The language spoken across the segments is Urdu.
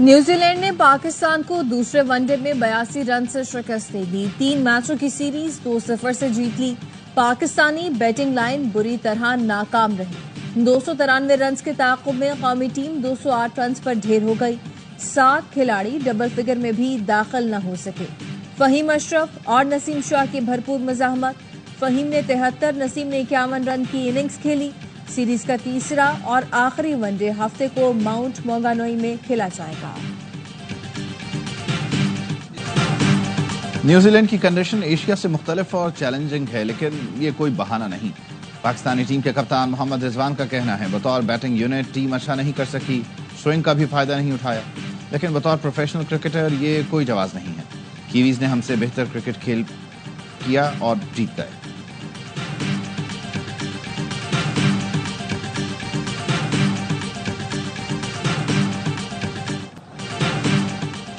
نیوزی لینڈ نے پاکستان کو دوسرے ون ڈے میں 82 رن سے شکست دے دی۔ 3 میچوں کی سیریز 2-0 سے جیت لی۔ پاکستانی بیٹنگ لائن بری طرح ناکام رہی۔ 293 رنز کے تعاقب میں قومی ٹیم 208 رنز پر ڈھیر ہو گئی۔ 7 کھلاڑی ڈبل فگر میں بھی داخل نہ ہو سکے۔ فہیم اشرف اور نسیم شاہ کی بھرپور مزاحمت۔ فہیم نے 73، نسیم نے 51 رن کی اننگز کھیلی۔ سیریز کا تیسرا اور آخری ون ڈے ہفتے کو ماؤنٹ مونگانوئی میں کھیلا جائے گا۔ نیوزی لینڈ کی کنڈیشن ایشیا سے مختلف اور چیلنجنگ ہے، لیکن یہ کوئی بہانہ نہیں۔ پاکستانی ٹیم کے کپتان محمد رضوان کا کہنا ہے بطور بیٹنگ یونٹ ٹیم اچھا نہیں کر سکی، سوئنگ کا بھی فائدہ نہیں اٹھایا، لیکن بطور پروفیشنل کرکٹر یہ کوئی جواز نہیں ہے۔ کیویز نے ہم سے بہتر کرکٹ کھیل کیا اور جیت گئے۔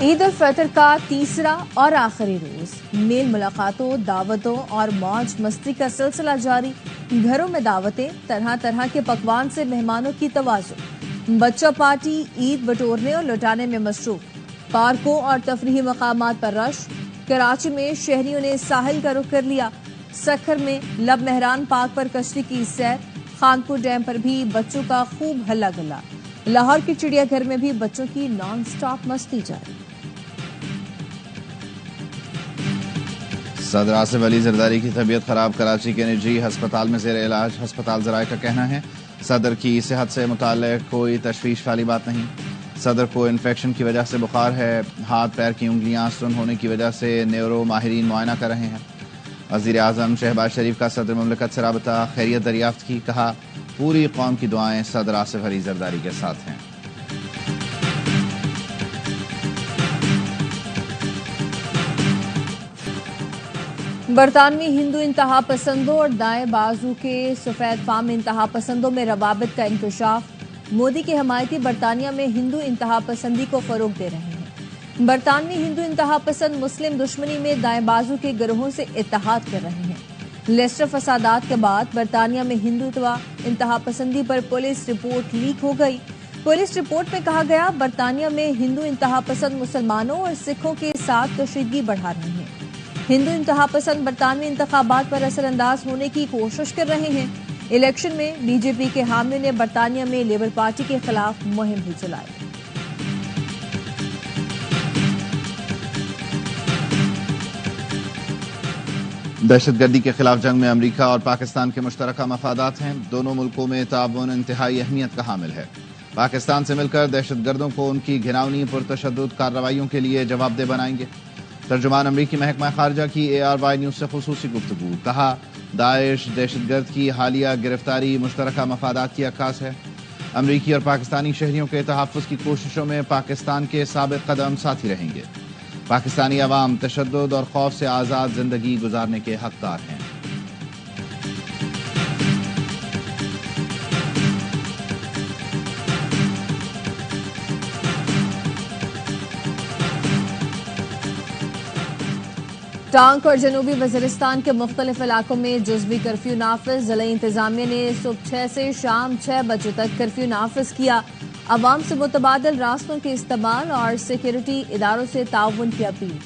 عید الفطر کا تیسرا اور آخری روز، میل ملاقاتوں، دعوتوں اور موج مستی کا سلسلہ جاری۔ گھروں میں دعوتیں، طرح طرح کے پکوان سے مہمانوں کی توازن۔ بچہ پارٹی عید بٹورنے اور لوٹانے میں مصروف۔ پارکوں اور تفریحی مقامات پر رش۔ کراچی میں شہریوں نے ساحل کا رخ کر لیا۔ سکھر میں لب مہران پارک پر کشتی کی سیر۔ خانپور ڈیم پر بھی بچوں کا خوب ہلا گلا۔ لاہور کے چڑیا گھر میں بھی بچوں کی نان سٹاپ مستی جاری۔ صدر آصف علی زرداری کی طبیعت خراب، کراچی کے نجی ہسپتال میں زیر علاج۔ ہسپتال ذرائع کا کہنا ہے صدر کی صحت سے متعلق کوئی تشویش والی بات نہیں۔ صدر کو انفیکشن کی وجہ سے بخار ہے، ہاتھ پیر کی انگلیاں سن ہونے کی وجہ سے نیورو ماہرین معائنہ کر رہے ہیں۔ وزیر اعظم شہباز شریف کا صدر مملکت سے رابطہ، خیریت دریافت کی، کہا پوری قوم کی دعائیں صدر آصف علی زرداری کے ساتھ ہیں۔ برطانوی ہندو انتہا پسندوں اور دائیں بازو کے سفید فام انتہا پسندوں میں روابط کا انکشاف۔ مودی کے حمایتی برطانیہ میں ہندو انتہا پسندی کو فروغ دے رہے ہیں۔ برطانوی ہندو انتہا پسند مسلم دشمنی میں دائیں بازو کے گروہوں سے اتحاد کر رہے ہیں۔ لیسٹر فسادات کے بعد برطانیہ میں ہندو انتہا پسندی پر پولیس رپورٹ لیک ہو گئی۔ پولیس رپورٹ میں کہا گیا برطانیہ میں ہندو انتہا پسند مسلمانوں اور سکھوں کے ساتھ کشیدگی بڑھا رہے ہیں۔ ہندو انتہا پسند برطانوی انتخابات پر اثر انداز ہونے کی کوشش کر رہے ہیں۔ الیکشن میں بی جے پی کے حامیوں نے برطانیہ میں لیبر پارٹی کے خلاف مہم بھی چلائی۔ دہشت گردی کے خلاف جنگ میں امریکہ اور پاکستان کے مشترکہ مفادات ہیں۔ دونوں ملکوں میں تعاون انتہائی اہمیت کا حامل ہے۔ پاکستان سے مل کر دہشت گردوں کو ان کی گھناؤنی پرتشدد کارروائیوں کے لیے جواب دہ بنائیں گے۔ ترجمان امریکی محکمہ خارجہ کی ARY نیوز سے خصوصی گفتگو، کہا داعش دہشت گرد کی حالیہ گرفتاری مشترکہ مفادات کی عکاس ہے۔ امریکی اور پاکستانی شہریوں کے تحفظ کی کوششوں میں پاکستان کے ثابت قدم ساتھی رہیں گے۔ پاکستانی عوام تشدد اور خوف سے آزاد زندگی گزارنے کے حقدار ہیں۔ ٹانک اور جنوبی وزیرستان کے مختلف علاقوں میں جزوی کرفیو نافذ۔ ضلعی انتظامیہ نے صبح 6 سے شام 6 بجے تک کرفیو نافذ کیا۔ عوام سے متبادل راستوں کے استعمال اور سیکورٹی اداروں سے تعاون کی اپیل۔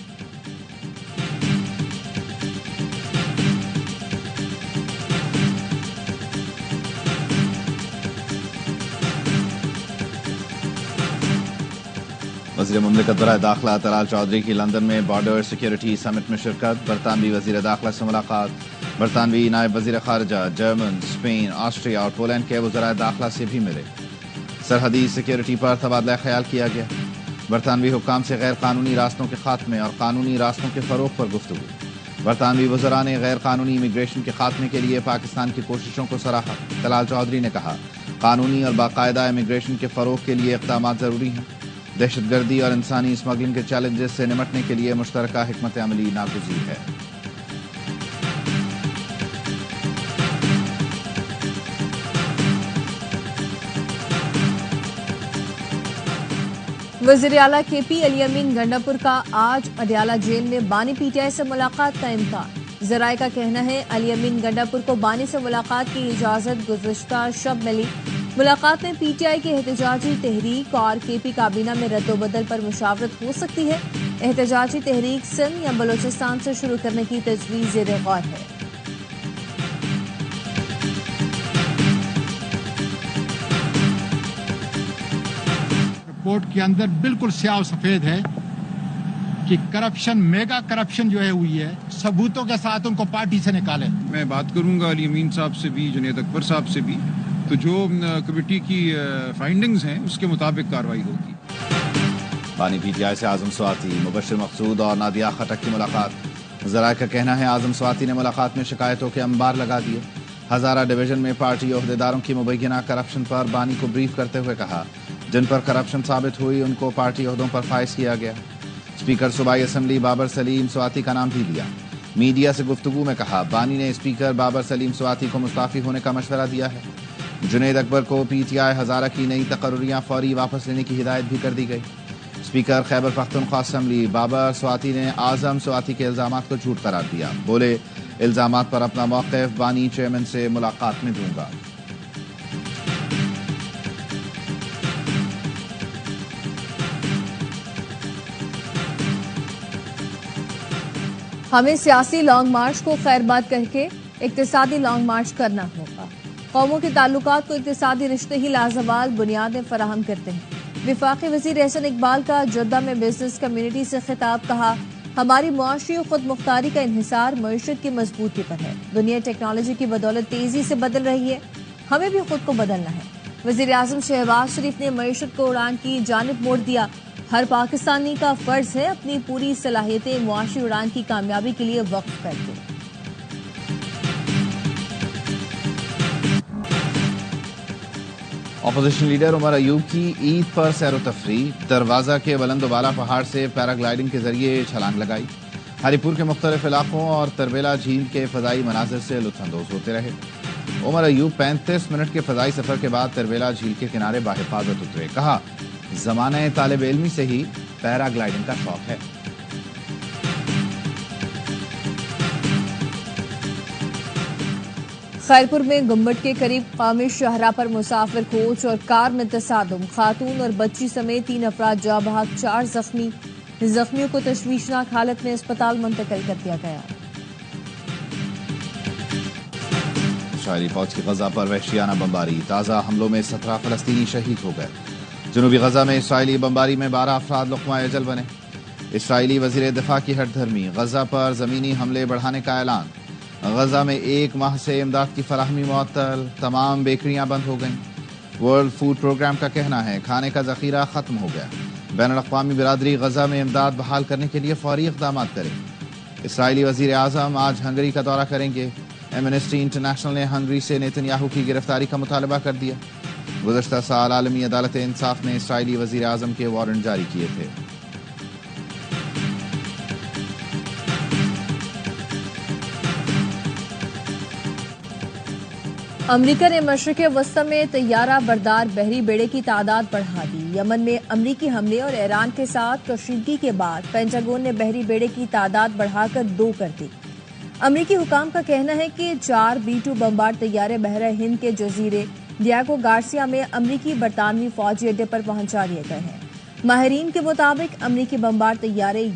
وزیر مملکت برائے داخلہ طلال چودھری کی لندن میں بارڈر سیکیورٹی سمٹ میں شرکت۔ برطانوی وزیر داخلہ سے ملاقات۔ برطانوی نائب وزیر خارجہ جرمن، اسپین، آسٹریا اور پولینڈ کے وزراء داخلہ سے بھی ملے۔ سرحدی سیکیورٹی پر تبادلہ خیال کیا گیا۔ برطانوی حکام سے غیر قانونی راستوں کے خاتمے اور قانونی راستوں کے فروغ پر گفتگو۔ برطانوی وزراء نے غیر قانونی امیگریشن کے خاتمے کے لیے پاکستان کی کوششوں کو سراہا۔ طلال چودھری نے کہا قانونی اور باقاعدہ امیگریشن کے فروغ کے لیے اقدامات ضروری ہیں۔ دہشت گردی اور انسانی اسمگلنگ کے چیلنجز سے نمٹنے کے لیے مشترکہ حکمت عملی ناگزیر ہے۔ وزیر اعلیٰ کے پی علی امین گنڈاپور کا آج اڈیالہ جیل میں بانی پی ٹی آئی سے ملاقات کا امکان۔ ذرائع کا کہنا ہے علی امین گنڈاپور کو بانی سے ملاقات کی اجازت گزشتہ شب ملی۔ ملاقات میں پی ٹی آئی کی احتجاجی تحریک اور کے پی کابینہ میں رد و بدل پر مشاورت ہو سکتی ہے۔ احتجاجی تحریک سندھ یا بلوچستان سے شروع کرنے کی تجویز زیر غور ہے۔ رپورٹ کے اندر بالکل سیاہ و سفید ہے کہ کرپشن، میگا کرپشن جو ہے ہوئی ہے، ثبوتوں کے ساتھ ان کو پارٹی سے نکالے۔ میں بات کروں گا علی امین صاحب سے بھی، جنید اکبر صاحب سے بھی، تو جو کمیٹی کی فائنڈنگز ہیں اس کے مطابق کارروائی ہوگی۔ بانی پی ٹی آئی سے اعظم سواتی، مبشر مقصود اور نادیہ خٹک کی ملاقات۔ ذرائع کا کہنا ہے اعظم سواتی نے ملاقات میں شکایتوں کے انبار لگا دیے۔ ہزارہ ڈویژن میں پارٹی عہدیداروں کی مبینہ کرپشن پر بانی کو بریف کرتے ہوئے کہا جن پر کرپشن ثابت ہوئی ان کو پارٹی عہدوں پر فائز کیا گیا۔ اسپیکر صوبائی اسمبلی بابر سلیم سواتی کا نام بھی لیا۔ میڈیا سے گفتگو میں کہا بانی نے اسپیکر بابر سلیم سواتی کو مستعفی ہونے کا مشورہ دیا ہے۔ جنید اکبر کو پی ٹی آئی ہزارہ کی نئی تقرریاں فوری واپس لینے کی ہدایت بھی کر دی گئی۔ اسپیکر خیبر پختونخوا اسمبلی بابر سواتی نے اعظم سواتی کے الزامات کو جھوٹ قرار دیا۔ بولے الزامات پر اپنا موقف بانی چیئرمین سے ملاقات میں دوں گا۔ ہمیں سیاسی لانگ مارچ کو خیر بات کر کے اقتصادی لانگ مارچ کرنا ہوگا۔ قوموں کے تعلقات کو اقتصادی رشتے ہی لازوال بنیادیں فراہم کرتے ہیں۔ وفاقی وزیر احسن اقبال کا جدہ میں بزنس کمیونٹی سے خطاب، کہا ہماری معاشی خود مختاری کا انحصار معیشت کی مضبوطی پر ہے۔ دنیا ٹیکنالوجی کی بدولت تیزی سے بدل رہی ہے، ہمیں بھی خود کو بدلنا ہے۔ وزیر اعظم شہباز شریف نے معیشت کو اڑان کی جانب موڑ دیا۔ ہر پاکستانی کا فرض ہے اپنی پوری صلاحیتیں معاشی اڑان کی کامیابی کے لیے وقف کر دیں۔ اپوزیشن لیڈر عمر ایوب کی عید پر سیر و تفریح، دروازہ کے بلند و بالا پہاڑ سے پیراگلائیڈنگ کے ذریعے چھلانگ لگائی۔ ہری پور کے مختلف علاقوں اور تربیلا جھیل کے فضائی مناظر سے لطف اندوز ہوتے رہے۔ عمر ایوب 35 منٹ کے فضائی سفر کے بعد تربیلا جھیل کے کنارے باحفاظت اترے۔ کہا زمانہ طالب علمی سے ہی پیراگلائیڈنگ کا شوق ہے۔ خیرپور میں گنبد کے قریب قومی شاہراہ پر مسافر کوچ اور کار میں تصادم، خاتون اور بچی سمیت 3 افراد جاں بحق، 4 زخمی۔ زخمیوں کو تشویشناک حالت میں اسپتال منتقل کر دیا گیا۔ اسرائیلی فوج کی غزہ پر وحشیانہ بمباری، تازہ حملوں میں 17 فلسطینی شہید ہو گئے۔ جنوبی غزہ میں اسرائیلی بمباری میں 12 افراد لقمہ اجل بنے۔ اسرائیلی وزیر دفاع کی ہٹ دھرمی، غزہ پر زمینی حملے بڑھانے کا اعلان۔ غزہ میں 1 ماہ سے امداد کی فراہمی معطل، تمام بیکریاں بند ہو گئیں۔ ورلڈ فوڈ پروگرام کا کہنا ہے کھانے کا ذخیرہ ختم ہو گیا۔ بین الاقوامی برادری غزہ میں امداد بحال کرنے کے لیے فوری اقدامات کرے۔ اسرائیلی وزیر اعظم آج ہنگری کا دورہ کریں گے۔ ایمنسٹی انٹرنیشنل نے ہنگری سے نیتن یاہو کی گرفتاری کا مطالبہ کر دیا۔ گزشتہ سال عالمی عدالت انصاف نے اسرائیلی وزیر اعظم کے وارنٹ جاری کیے تھے۔ امریکہ نے مشرق وسطی میں طیارہ بردار بحری بیڑے کی تعداد بڑھا دی۔ یمن میں امریکی حملے اور ایران کے ساتھ کشیدگی کے بعد پینٹاگون نے بحری بیڑے کی تعداد بڑھا کر 2 کر دی۔ امریکی حکام کا کہنا ہے کہ 4 B-2 بمبار طیارے بحر ہند کے جزیرے ڈیاگو گارسیا میں امریکی برطانوی فوجی اڈے پر پہنچا دیے گئے ہیں۔ ماہرین کے مطابق امریکی بمبار طیارے